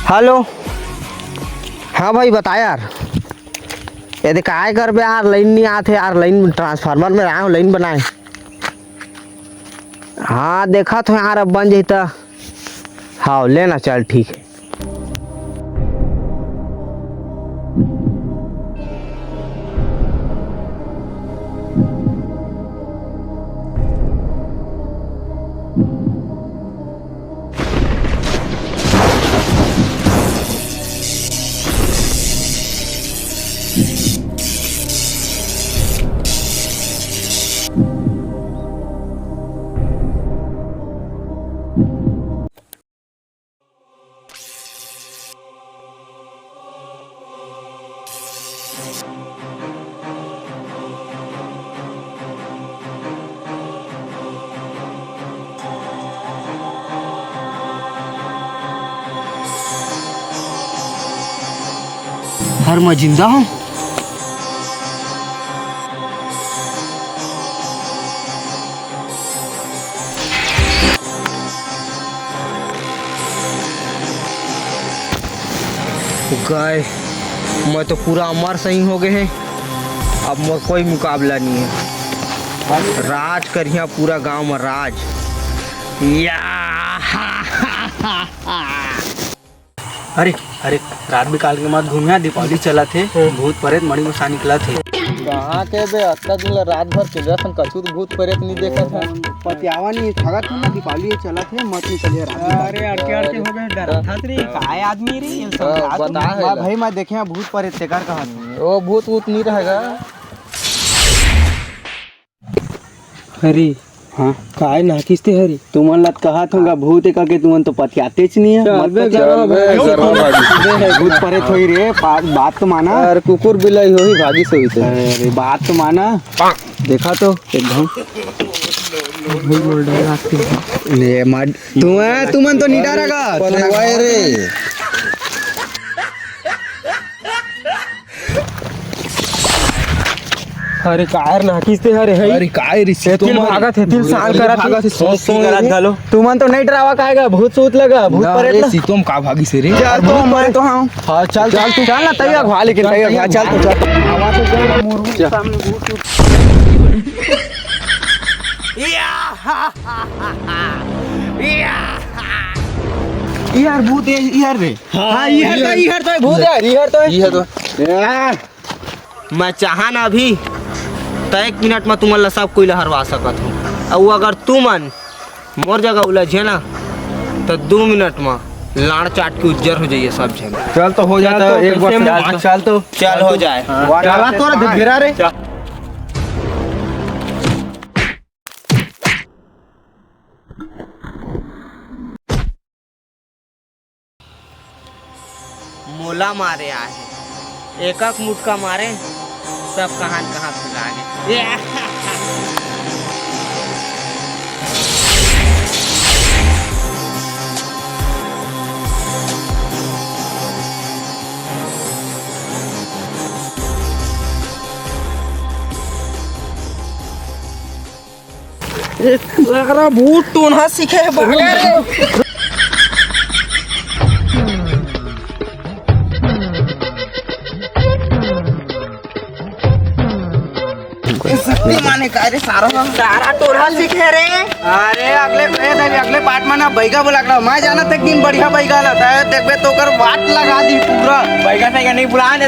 Hello. हाँ भाई बता यार। ये देख काय कर बे यार, लाइन नहीं आते यार। लाइन ट्रांसफार्मर में आया हूँ, लाइन बनाए। हाँ देखा तो यार, अब बन जाता। हाँ लेना, चल ठीक है। हर मैं जिंदा हूँ। गए, मैं तो पूरा अमर सही हो गए हैं। अब मैं कोई मुकाबला नहीं है। राज करिया पूरा गांव में राज। या अरे अरे रात बिकाल के बाद घूमिया दीपावली चला थे, भूत प्रेत मणि मसा निकला थे। कहाँ के बे अत्ता दिन रात भर चिल्ला सन कछु तो भूत प्रेत नहीं देखा था। पतियावा नहीं ठगा था ना, दीपावली चला थे मत निकलिए रात। अरे अड़के हो गए, डरा था रे काय आदमी रे। बता भाई मैं देखे भूत प्रेत ते कर कहा वो भूत वूत नहीं रहेगा। हरी हाँ काय ना किसते हरी तुमन लत कहा था भूत का के तुमन तो पतियाते च नहीं है। भूत प्रेत होई रे, बात तो माना। अरे कुकुर बिलाई होई भागी से हुई थे। अरे बात तो माना, देखा तो एकदम ले मार तुमन तो नहीं डरेगा रे। अरे कायर ना किसते हरे है। अरे काय रिश्ते तुम भागा थे 3 साल करा भागा थे, सोच करत घालो। तुमन तो नहीं डरावा काहेगा, भूत सूत लगा भूत प्रेत। सीतोम का भागी से रे। चल तो मैं तो हां चल चल ना तैयार भा, लेकिन तैयार चल तो चल। आवाज से चल मोरू सामने भूत यार भूत यार रे। हां यार तो भूत यार मैं चाहा ना अभी तो 1 मिनट में तुमन सब कोई हरवा सकत हूँ। और अगर तुमन मोर जगह उलझे ना तो 2 मिनट में लाड़ चाट के उज्जर हो जाइए सब जन। चल तो हो जाता है एक बार। चल तो चल हो जाए। चला तो घेरा रे। मोला मारे आए, एक मुटका मारे सब कहाँ फैला गए। भूत तो ना सीखे माने का रे सारा टोरा सीखे रे। अरे अगले पार्ट में ना बैगा बुला मैं जाना तक दिन बढ़िया बैगा लगा है, देखबे तो कर वाट लगा दी पूरा। बैगा नहीं बुलाने